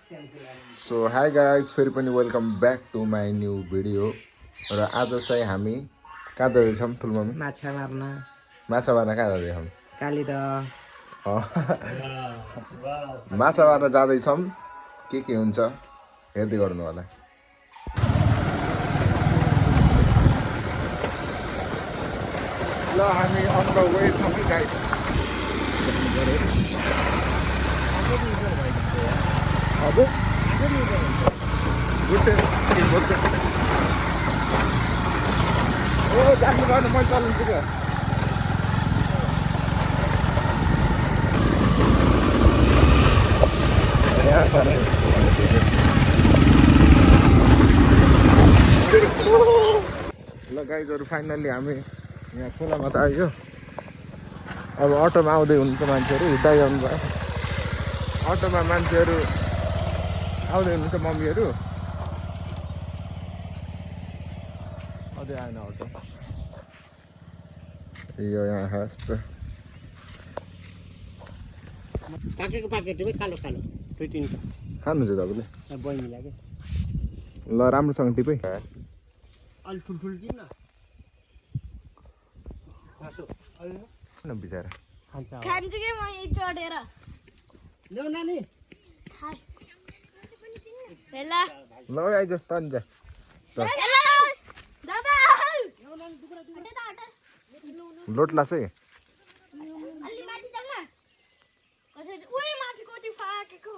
So high guys फेरि पनि welcome back to my new video र आज चाहिँ हामी कहाँ जाँदैछौँ ठुलमम्मी माछा मार्न कहाँ जाँदैछौँ काली त माछा मार्न जाँदैछौँ के हुन्छ हेर्दै गर्नु होला ल हामी अन द वे छौँ कि गाइज अब ओ जानु गर्नु मैले चलाउँछु क्या ल गाइजहरू फाइनल्ली हामी यहाँ खोलामा त आइयो अब अटोमा आउँदै हुनुहुन्छ मान्छेहरू हिँड्दै आउनु भयो अटोमा मान्छेहरू आउँदै हुनुहुन्छ मम्मीहरू अझै आएन अटो यो यहाँ यस्तो पाकेको पाकेट कालो कालो दुई तिनवटा खानुहुन्छ तपाईँले बहिनी लाग्यो ल राम्रोसँग टिपै अलि ठुल्ठुल किन किन बिचरा खान्छु के म चढेर ल्याउ नानी हेला ल आइज त नि हेला दादा लोट लास है अलि माथि जाऊ न कसरी उही माथि कोटी फाकेको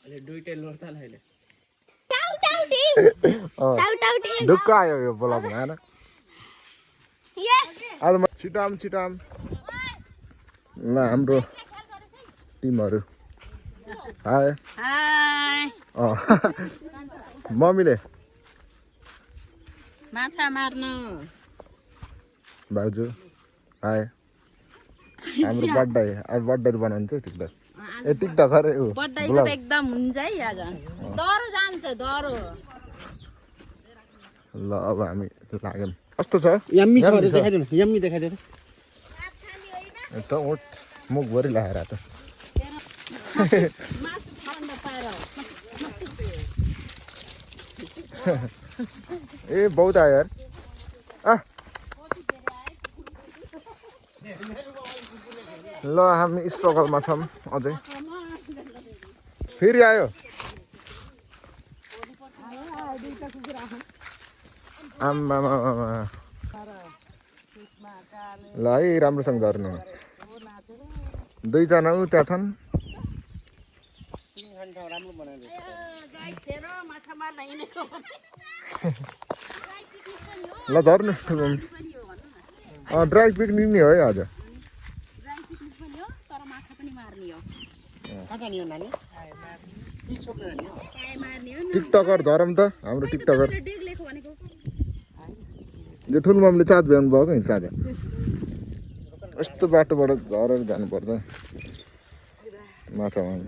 अहिले दुईटै लोड्छ ल अहिले टाउ टाउ टिम साउट आउट टिम ढुक्क आयो यो ब्लगमा हैन यस आज म छिटाम ल हाम्रो टिमहरु हाय हाय मम्मीले माछा मार्न भाउजू हाय हाम्रो बर्थडे बनाउँछ टिकटक ए टिकटक अरे उ बर्थडे त एकदम हुन्छ है आज दरो जान्छ दरो ल अब हामी लाग्यौं कस्तो छ यम्मी छ देखाइदिनु न यम्मी देखाइदिनु त ओठ मुख भरि लाएर त ए बहुत आयो यार ल हामी स्ट्रगलमा छौँ अझै फेरि आयो आम्मा ल है राम्रोसँग धर्नु दुईजना उ त्यहाँ छन् ल धर्नु ड्राई पिकनिक नि हो है आज टिकटकर धरम त हाम्रो टिकटकर यो ठुलो मामले चाँद भ्याउनु भएको नि चाँद यस्तो बाटोबाट झरेर जानुपर्छ माछा मार्न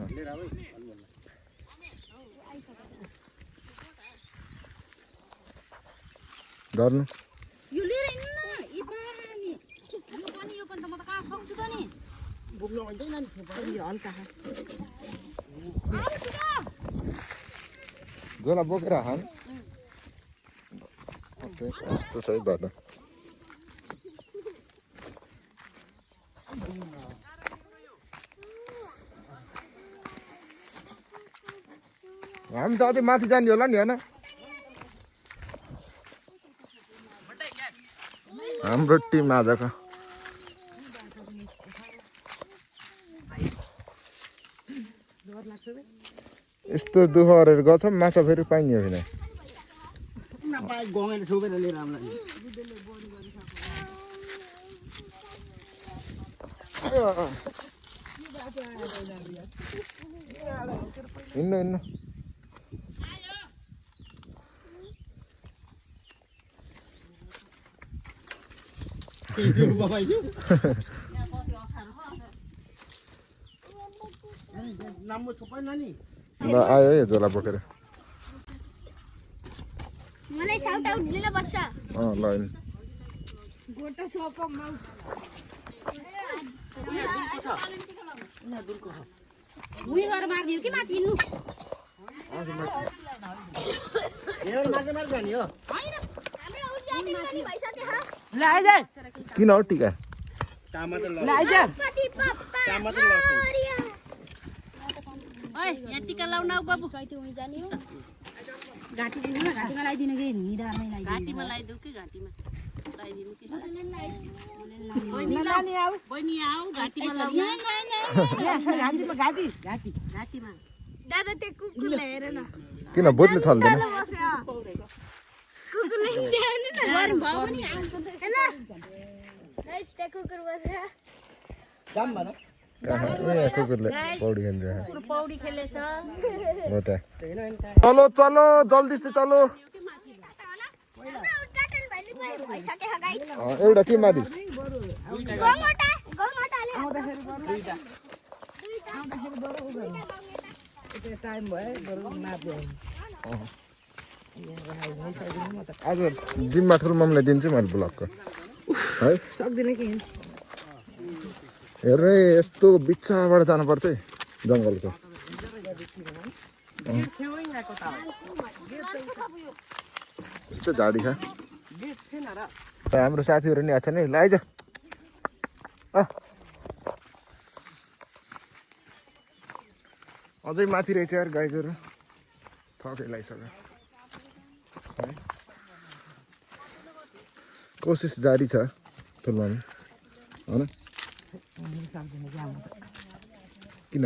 धर्नु झोला बोकेर खान कस्तो छ है बाटो हामी त अझै माथि जाने होला नि होइन हाम्रो टिम आजको यस्तो दुःख गरेर गर्छ माछा फेरि पाइने होइन हिँड्नु ल आयो है झोला बोकेर मलाई साउट आउट दिनु बच्चा ल गोटा सोप माउ उही गरेर मार्ने हो कि माथि हिँड्नु एउटा माछा मार जाने हो हाम्रो उज्यालो पनि भइसक्यो ह ल आइज किन हो टिका टमाटर ल आइज कति पप्पा टमाटर लसुन ओइ यहाँ टिका लाउन आऊ बाबु घाँटी दिनु न घाँटीमा लगाइदिनु कि निधारमै लगाइदिनु घाँटीमा लगाइदेऊ कि घाँटीमा लगाइदिनु कि नानी आऊ बहिनी आऊ घाँटीमा लाउन घाँटीमा घाँटी घाँटी घाँटीमा दादा त्यो कुकुरले हेर न किन बोत्ले छल्दैन कुकुरले देखाउनु न गरम भयो पनि आउँछ हैन गाइस त्यो कुकुर बस्छ जाम भन कहाँ कुकुरले पौडी खेलिरहेको पौडी खेलेछ हो त चलो चलो जल्दी से चलो उद्घाटन भइसक्यो ह गाइस एउटा के मारिस गङ्गटाले टाइम भयो बरु मार्दै आज जिम्मा ठुलो मम्मीलाई दिन्छु मैले ब्लकको है सक्दिनँ कि हेर यस्तो बिच्चाबाट जानुपर्छ है जङ्गलको यस्तो झाडी खा हाम्रो साथीहरू नि आएको छ नि ल आइज अझै माथि रहेछ यार गाईहरू थकै लगाइसक्यो है कोसिस जारी छ ठुलोमा होइन किन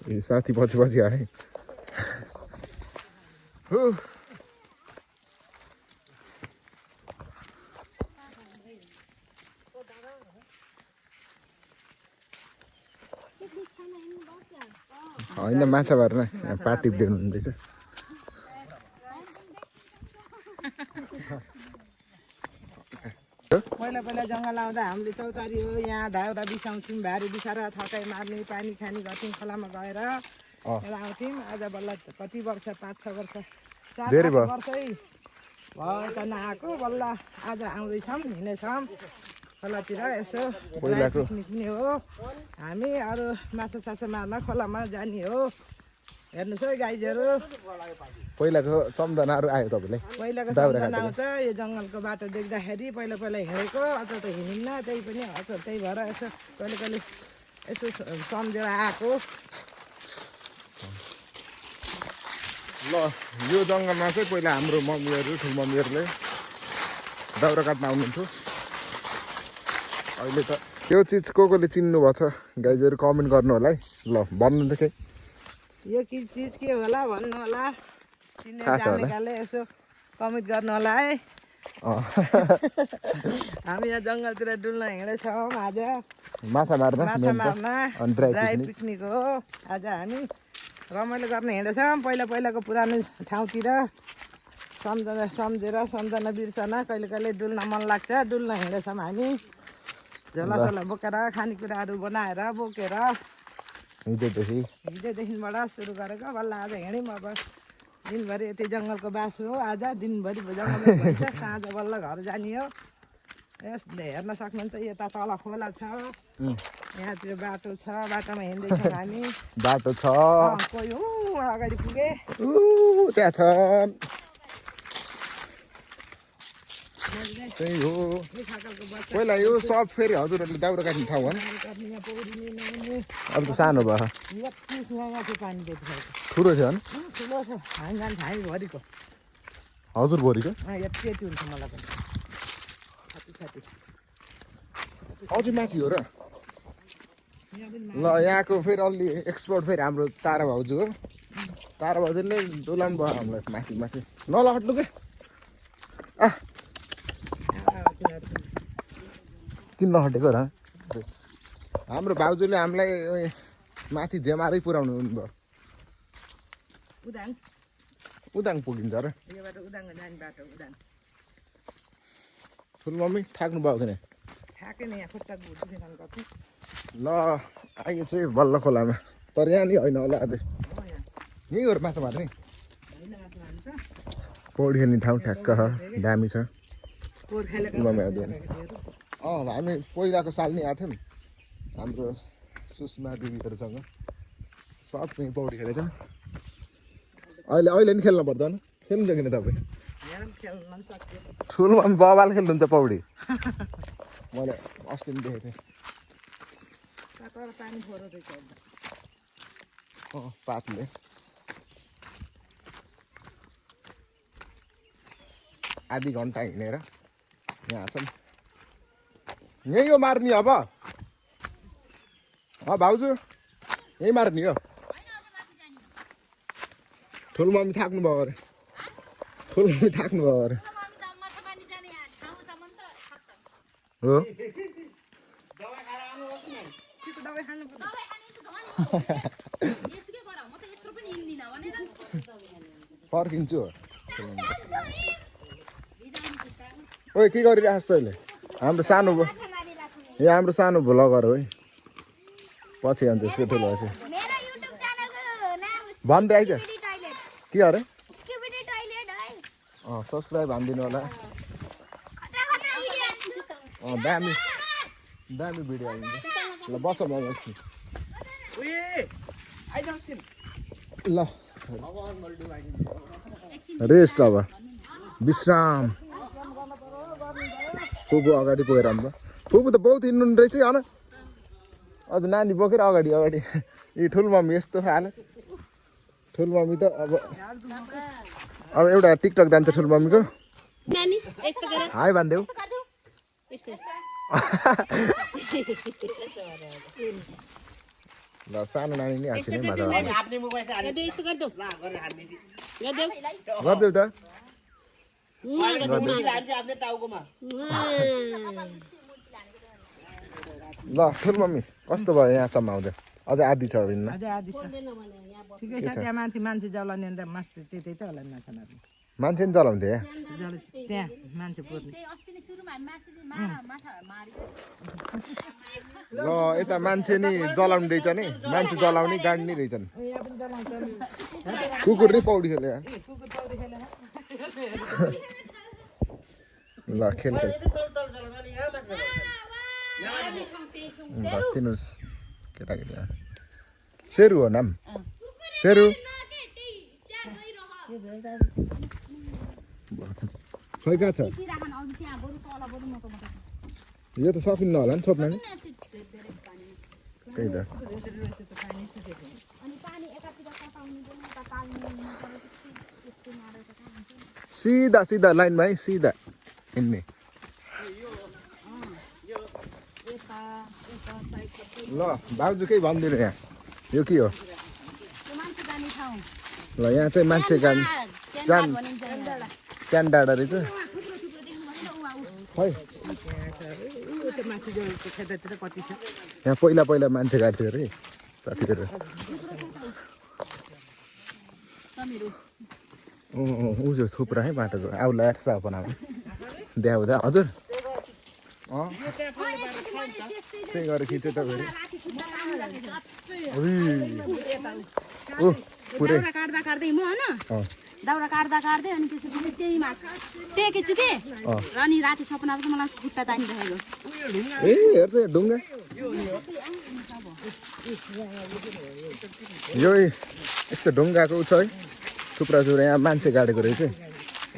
ए साथी पछि पछि आए हो होइन माछा भएर पाट टिप्दिनु हुँदैछ पहिला पहिला जङ्गल आउँदा हामीले चौतारी हो यहाँ धाउरा बिसाउँथ्यौँ भारी बिसाएर थकाइ मार्ने पानी खाने गर्थ्यौँ खोलामा गएर आउँथ्यौँ आज बल्ल कति वर्ष 5-6 वर्ष 4 वर्षै भयो यता नआएको बल्ल आज आउँदैछौँ हिँड्नेछौँ खोलातिर यसो पिकनिक पनि हो हामी अरू माछा साछा मार्न खोलामा जाने हो हेर्नुहोस् है गाईहरू पहिलाको सम्झनाहरू आयो तपाईँलाई पहिलाको सम्झना आउँछ यो जङ्गलको बाटो देख्दाखेरि पहिला पहिला हिँडेको अझ त हिँडिन्न त्यही पनि हजुर त्यही भएर यसो कहिले कहिले यसो सम्झेर आएको ल यो जङ्गलमा चाहिँ पहिला हाम्रो मम्मीहरू ठुलो मम्मीहरूले दाउरा काट्न आउनुहुन्थ्यो अहिले त त्यो चिज कसले चिन्नु भएको छ गाइजहरू कमेन्ट गर्नु होला है ल भन्नु त केही यो के चिज के होला भन्नु होला चिन्ने जानेकाले यसो कमेन्ट गर्नु होला है हामी यहाँ जङ्गलतिर डुल्न हिँडेछौँ आज माछा मार्न ड्राई पिकनिक हो आज हामी रमाइलो गर्न हिँडेछौँ पहिला पहिलाको पुरानो ठाउँतिर सम्झना बिर्सना कहिले कहिले डुल्न मन लाग्छ डुल्न हिँडेछौँ हामी झोलासोला बोकेर खानेकुराहरू बनाएर बोकेर हिजोदेखिबाट सुरु गरेको बल्ल आज हिँड्यौँ अब दिनभरि यति जङ्गलको बास हो आज दिनभरि जङ्गलमा भइन्छ साँझ बल्ल घर जाने हो यसले हेर्न सक्नुहुन्छ यता तल खोला छ यहाँ त्यो बाटो छ बाटोमा हिँड्दैछौँ हामी बाटो छ कोही अगाडि पुगे त्यहाँ छ त्यही हो पहिला यो सब फेरि हजुरहरूले दाउरा काट्ने ठाउँ हो अब त सानो भयो ठुलो थियो होइन ठुलो छ हामी जान्छ हामी भरिको हजुर भोरिको यति हुन्छ मलाई पनि साथी अझै माथि हो र ल यहाँको फेरि अलि एक्सपर्ट फेरि हाम्रो तारा भाउजू हो तारा भाउजूले डोलाउनु भयो हामीलाई माथि माथि नलहट्नु के किन नहटेको र हाम्रो भाउजूले हामीलाई माथि जेमारै पुऱ्याउनु भयो उदाङ उदाङ पुगिन्छ र यो बाटो उदाङ जाने बाटो उदाङ ठुलो मम्मी थाक्नु भयो किन थाकै नै यहाँ खुट्टा घुट्दैन कति ल आइयो चाहिँ बल्ल खोलामा तर यहाँ नि होइन होला अझै यहीँहरू माछा मार्ने पौडी खेल्ने ठाउँ ठ्याक्क दामी छ हामी पहिलाको साल नि आएको थियौँ हाम्रो सुषमा दिदीहरूसँग सक्ने पौडी खेलेको अहिले अहिले नि खेल्नु पर्दैन खेल्नुहुन्छ किन तपाईँ यहाँ पनि खेल्न पनि सक्यो ठुलोमा पनि बबाल खेल्नुहुन्छ पौडी मैले अस्ति पनि देखेको थिएँ तर पानी फोरो रहेछ पातले आधी घन्टा हिँडेर यहाँ छन् यही हो मार्ने अब भाउजू यही मार्ने हो ठुलो मम्मी थाक्नु भयो अरे ठुलो मम्मी थाक्नु भयो अरे हो दबाई खानु पर्छ फर्किन्छु ओइ के गरिरहेको छ तैँले हाम्रो सानो यहाँ हाम्रो सानो भ्लगर हो है पछि अन्त यसको ठुलो पछि मेरो युट्युब च्यानलको नाम भन्दै आइज स्किबिडी टोइलेट के अरे स्किबिडी टोइलेट है सब्सक्राइब हानिदिनु होला खतरा खतरा भिडियो हाल्छु दामी दामी भिडियो हालिदिन्छ ल बस म एकछिन उयो आइजाउस् तिमी ल रेस्ट अब विश्राम फुपू अगाडि पुगेर अन्त फुपू त बहुत हिँड्नु रहेछ होइन अझ नानी बोकेर अगाडि अगाडि यी ठुलो मम्मी यस्तो हाल्यो ठुलो मम्मी त अब एउटा टिकटक जान्छ ठुलो मम्मीको नानी यस्तो गर हाई भनिदेऊ यस्तो ल सानो नानी नि हाँस्यो नि मजा आउँछ। आफ्नै मोबाइल चाहिँ गर्दै यस्तो गर्दौ गरेर हान्ने गर्देऊ गरिदेऊ त हान्छ आफ्नै टाउकोमा ल ठुलो मम्मी कस्तो भयो यहाँसम्म आउँदा अझै आधी छ हिँड्न अझै आधी छ ठिकै छ त्यहाँ माथि मान्छे जलाउने अन्त मास्टर त्यही त होला माछाहरू मान्छे नि चलाउँथे त्यहाँ मान्छे पुर्ने अस्ति नै सुरुमा माछाले माछा मारि ल यता मान्छे नि जलाउने रहेछ नि मान्छे जलाउने गाडी नै रहेछन् यहाँ पनि जलाउँछ कुकुर नि पौडी खेल्यो यहाँ। कुकुर पौडी खेलेर ल खेल खेल भत्किनुहोस् केटाकेटी सेरु हो नाम सेरु खै कहाँ छ यो त सकिन्न होला नि छोप्न नि त्यही त सिधा सिधा लाइनमा है सिधा हिँड्ने ल भाउजू केही भनिदिनु यहाँ यो के हो ल यहाँ चाहिँ मान्छे गाडी च्यान डाँडा रहेछ खै माथि जलाउँछ खेततिर कति छ यहाँ पहिला पहिला मान्छे गाड्थ्यो अरे साथीहरू उयो थुप्रा है बाटोको आउला सपना देखाउँदा हजुर त्यही गरेर खिच्यो त फेरि ओ पुरै दाउरा काट्दा काट्दै म होइन दाउरा काट्दा काट्दै अनि त्यसपछि त्यही टेकेछु के र अनि राति सपना पनि मलाई खुट्टा तानिरहेको ए हेर त ढुङ्गा यो यस्तो ढुङ्गाको उ छ है थुप्रा थुप्रा यहाँ मान्छे गाडेको रहेछ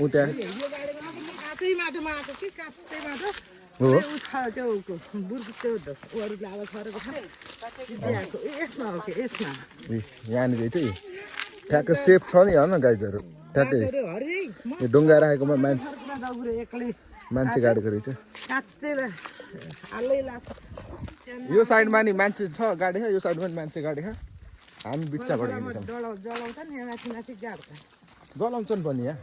ऊ त्यहाँ काँचै माटोमा आएको कि काँचै माटो हो त्यो बुर्खु त्यो अरूले अब छरेको छ यसमा हो कि यसमा यहाँनिर चाहिँ ठ्याक्क सेफ छ नि होइन गाइजहरू ठ्याक्कै यो ढुङ्गा राखेकोमा मान्छे गाडेको रहेछ यो साइडमा नि मान्छे छ गाडेको यो साइडमा नि मान्छे गाडेको हामी बिच्चाबाट हिँड्छौँ जलाउँछ नि यहाँ माथि माथि गाड्छ जलाउँछन् पनि यहाँ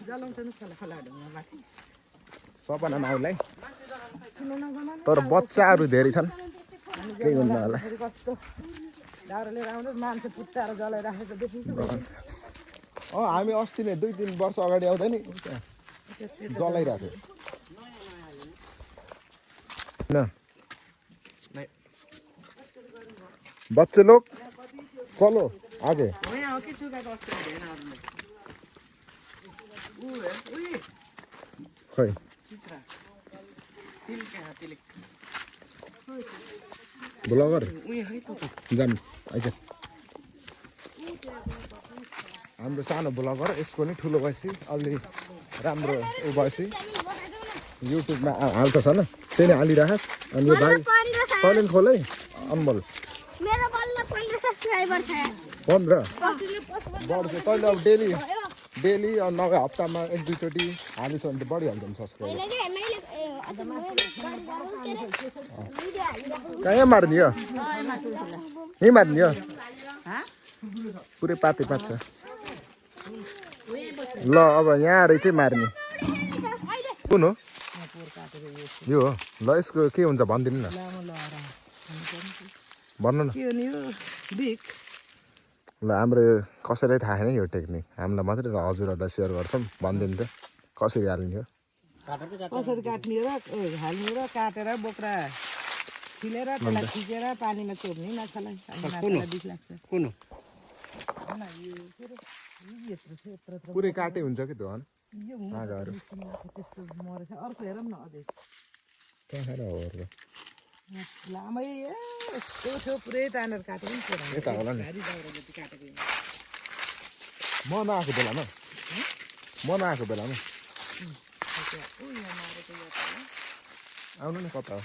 जलाउँछ नि खला ढुङ्गा माथि सपनामा आउलाई तर बच्चाहरू धेरै छन् केही हुन्न होला कस्तो दाउरा लिएर आउँदा मान्छे पुट्टाएर जलाइराखेको देखिन्छ हामी अस्ति नै 2-3 वर्ष अगाडि आउँदा नि जलाइरहेको थियो बच्चे लोग चलो आगे खै ब्लगर जाम आइज हाम्रो सानो ब्लगर यसको नि ठुलो भएपछि अलि राम्रो उ भएपछि युट्युबमा हाल्छ छैन त्यही नै हालिराखस् अनि यो भाइ तैँले खोलै अनमोल मेरो बल्ल 15 सब्स्क्राइबर छ 15 बढ्छ तैँले अब डेली नभए हप्तामा 1-2 चोटि हालिस् भने त बढिहाल्छ नि सब्सक्राइबर हैन के मैले कहाँ मार्ने यो यहीँ मार्ने यो पुरै पाते पात छ ल अब यहाँ आएर चाहिँ मार्ने कुन हो यो हो ल यसको के हुन्छ भनिदिनु न भन्नु न ल हाम्रो कसैलाई थाहा छैन यो टेक्निक हामीलाई मात्रै हजुरहरूलाई सेयर गर्छौँ भनिदिनु त कसरी हाल्ने हो कसरी काट्ने र हाल्ने र काटेर बोक्रा छिलेर त्यसलाई खिचेर पानीमा चोप्ने माछालाई माछालाई बिस लाग्छ कुन पुरै काटे हुन्छ कि त्यो यो आगाहरू त्यस्तो मरेछ अर्को हेरौँ न अझै कहाँ खाएर हो अर्को लामै यस्तो थियो पुरै तानेर काटेको नि पुरा यता होला नि भारी दाउरा जति काटेको म नआएको बेलामा आउनु नि कता हो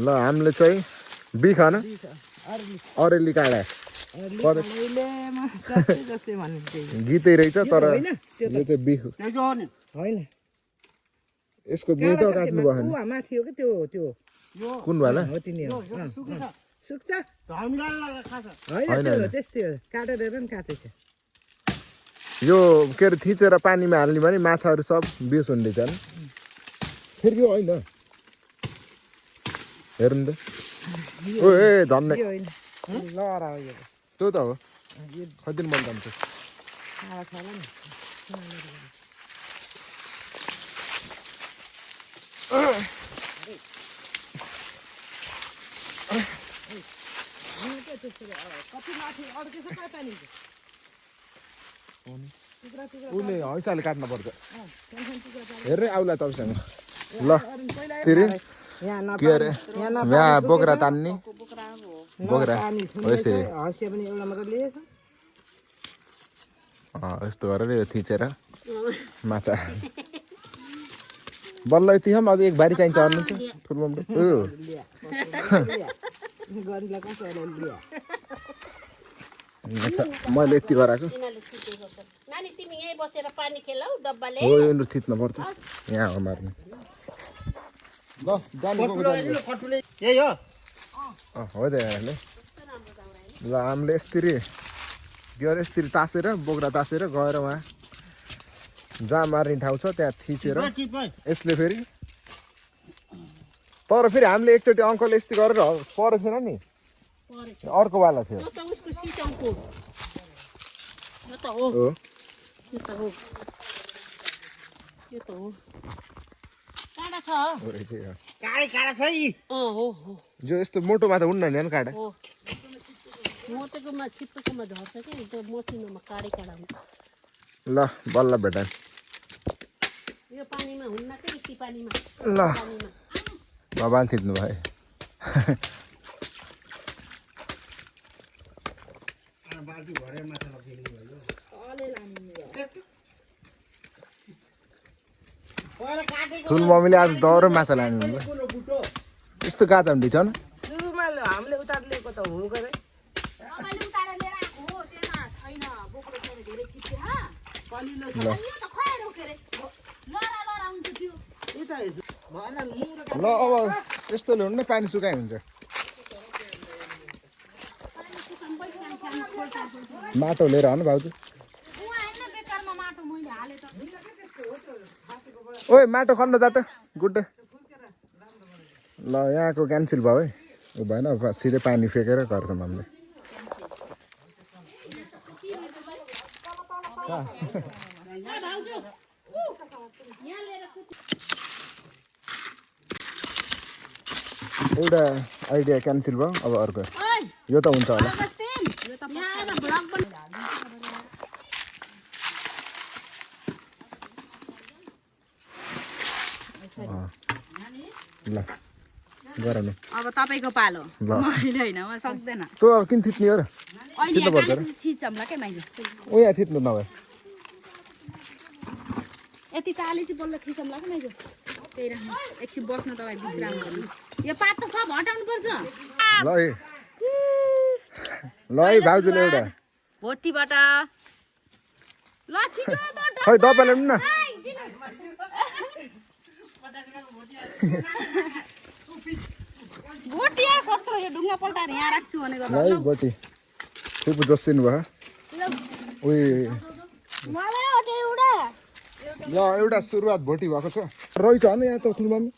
ल हामीले चाहिँ बी खान अरेली काँडा जस्तै भन्ने त्यही गीतै रहेछ तर होइन त्यो यो चाहिँ बिख होइन यसको गुँतो काट्नु भयो ऊ माथि हो कि त्यो त्यो कुन वाला हो तिनी हो सुक्छ होइन, होइन त्यो त्यस्तै हो काटेर हेर नि काटेछ यो के अरे थिचेर पानीमा हाल्ने भने माछाहरू सब बिउस हुँदैछ नि फेरि यो होइन हेर्नु त ओ ए झन्नै यो होइन लहरा हो यो त्यो त हो कति मन जान्छ छाडा छाडा नि कति माथि अड्केछ कहाँ तानिन्छ उसले हैसाले काट्नुपर्छ हेर्दै आउला तपाईँसँग ल फेरि के अरे यहाँ बोक्रा तान्ने बोक्रा हो यसरी हँसिया पनि एउटा मात्रै लिएछ यस्तो गरेर यो थिचेर माछा बल्ल यति हम अझ एक भारी चाहिन्छ अर्नु चाहिँ ठुलो गरिला कसैले लिया मैले यति गराएको नानी तिमी यही बसेर पानी खेलौ डब्बाले हो यो थिच्न पर्छ यहाँ हो मार्ने ल जाने यही हो हो त यहाँले ल हामीले यसरी के अरे यसरी तासेर बोक्रा तासेर गएर उहाँ जहाँ मार्ने ठाउँ छ त्यहाँ थिचेर यसले फेरि तर फेरि हामीले एकचोटि अङ्कल यस्तै गरेर परेको थिएन नि अर्को वाला थियो यो त उसको सिटङको यो त हो हो यो त हो यो त हो काँडा छ हो रहेछ यो। काँडा छ यी हो यो यस्तो मोटोमा त हुन्न नि काँडा हो मोटेकोमा छिप्पोकोमा झर्छ कि त्यो मसिनोमा काँडै काँडा हुन्छ ल बल्ल भेटा यो पानीमा हुन्न कि यति पानीमा ल पानीमा भगवान् थिच्नु भयो ठुलो मम्मीले आज दौरो माछा लानु हुन्छ यस्तो गाजा हुँदैछ न सुरुमा हामीले उतार लिएको त हो गरे तपाईँले उतारेर लिएर आएको हो त्यहाँ छैन बोक्रो छैन धेरै छिप्पे हा कलिलो छ यो त खैरो के रे लरा हुन्छ त्यो यता भएन मुरो ल अब यस्तोले हुन्न पानी सुकाइ हुन्छ माटो लिएर आउनु भाउजू ओए माटो खन्न जा त गुड्डे ल यहाँको क्यान्सल भयो है ऊ भएन सिधै पानी फेकेर गर्छौँ हामीले एउटा आइडिया क्यान्सल भयो अब अर्को यो त हुन्छ होला ल गराउनु अब तपाईँको पालो ल। मैले होइन म सक्दैन तँ अब किन थिच्ने हो र अहिले यहाँ कालेपछि थिचम्ला क्या माइजू ओ यहाँ थिच्नु नभए यति ताले चाहिँ बल्ल थिचम्ला क्या माइजू त्यही राख्नु एकछिन बस्नु तपाईँ विश्राम गर्नु यो पात त सब हटाउनु पर्छ ल है ल है भाउजूले एउटा भोटीबाट ल छिटो खै डब्बा ल्याउनु न भोटी यहाँ कत्रो यो ढुङ्गा पल्टाएर यहाँ राख्छु भनेको ल है बोटी फुपू जसिनु भयो उयो मलाई अझै एउटा ल एउटा सुरुवात भोटी भएको छ रहेछ होइन यहाँ त ठुलो मम्मी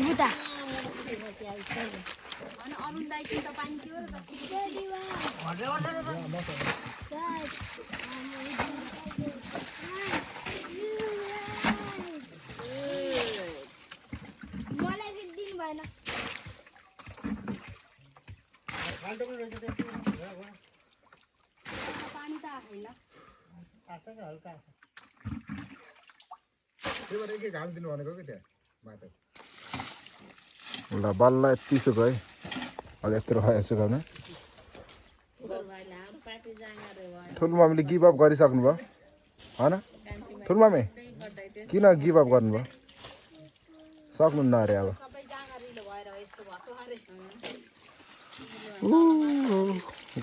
बुटा अरुण दाइ चाहिँ त पानी थियो र मलाई फेरि दिनु भएन पानी त आएन त्यही भएर एकै घाम दिनु भनेको कि त्यहाँ माटो ल बल्ल यति सुक है अझ यत्रो सुकाउनु ठुलो मम्मीले गिभ अप गरिसक्नु भयो होइन ठुलो मम्मी किन गिभ अप गर्नुभयो सक्नुहुन्न अरे अब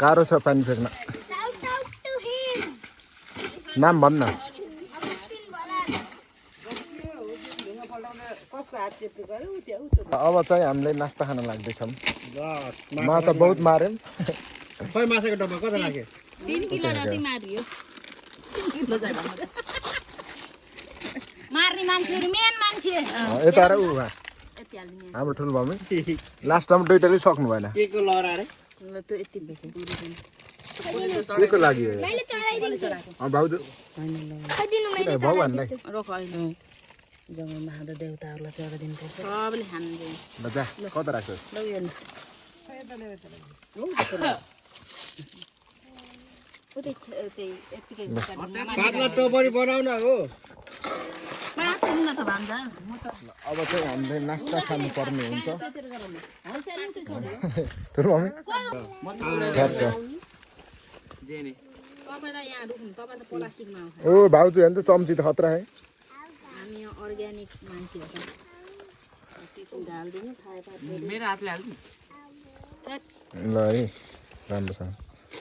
गाह्रो छ पानी फेर्न Shout out to him. नाम भन्न Agustin Balan. कसको हात चेप्टो गऱ्यो त्यो अब चाहिँ हामीले नास्ता खान लाग्दैछौँ माछा बहुत मार्यौँ खै माछाको डब्बा कता राख्यो 3 किलो जति मारियो 3 किलो जाडा मार्ने मान्छेहरू मेन मान्छे यता र ऊ यति हाल्ने हाम्रो ठुलो मम्मी लास्ट टाइम दुइटाले सक्नु भएन के को लहरा रे ल त्यो यति बेसी के को लागि हो यो? मैले चढाइदिन्छु भाउजू खैदिनु मैले भगवान्लाई रोक अहिले जङ्गलमा खाँदा देउताहरूलाई चढाइदिनु पर्छ सबले खानु दियो ल जा कता राख्छौ ल यो उतै त्यही यतिकै पातला टोपरी बनाउन हो त भान्जा अब चाहिँ हामीले नास्ता खानु पर्ने हुन्छ ठुलो मम्मी ठ्याक्क तपाईँलाई यहाँ रुख्नु तपाईँ त प्लास्टिकमा आउँछ ओ भाउजू हेर्नु त चम्ची त खतरा है हामी अर्ग्यानिक मान्छे हो मेरो हातले हाल्नु ल है राम्रोसँग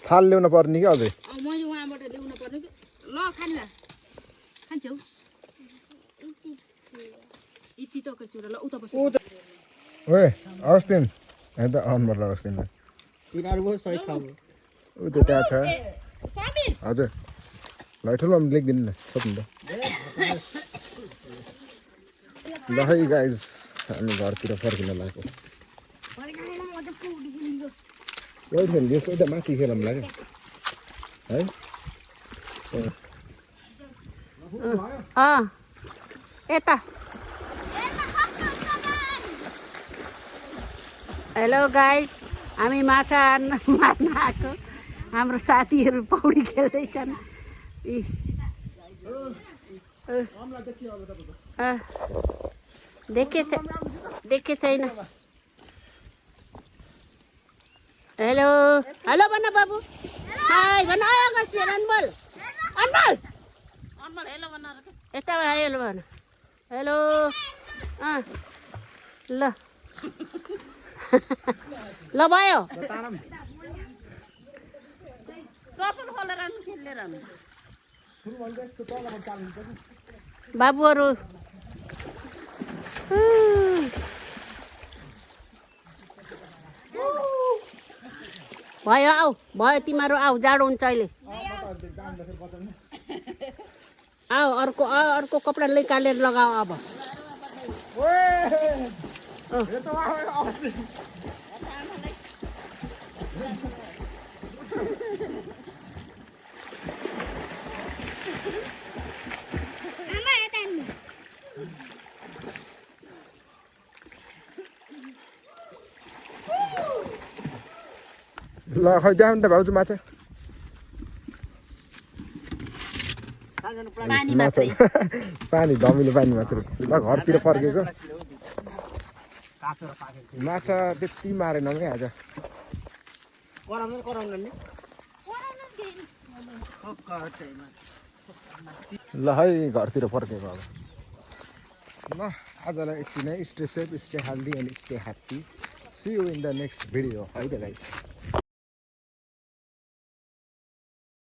थाल ल्याउन पर्ने कि अझै मैले उहाँबाट ल्याउनु पर्ने कि ल खानु खान्छौ यति त चुरा ल उता बस्छ ओए अस्तिन हेर्दा अनबाट अस्तिनलाई तिनीहरू पो सही खाऊ ऊ त्यो त्यहाँ छ समीर हजुर ल ठुलो मम्मी लेखिदिनु न छोप्नु त ल है गाइज हामी घरतिर फर्किन लागेको एउटा खेल यसो त माथि खेलौँ लाग्यो है यता हेलो गाइस हामी माछा मार्न आएको हाम्रो साथीहरू पौडी खेल्दैछन् देखे छैन हेलो हेलो भन्न बाबु हाई भन्न अनमोल अनमोल अनमोल हेलो भन्न यता हेलो भन हेलो ल ल भयो बाबुहरू भयो आऊ भयो तिमीहरू आऊ जाडो हुन्छ अहिले अर्को कपडा निकालेर लगाऊ अब आमा यता हेर्नु ल खै देखाउनु त भाउजू माछा पानी माछा पानी धमिलो पानी मात्र ल घरतिर फर्केको माछा त्यति मारेन है आज कराउँदैन नि ल है घरतिर फर्केको अब ल आजलाई यति नै stay safe stay healthy and stay happy see you in the next video है त गाइस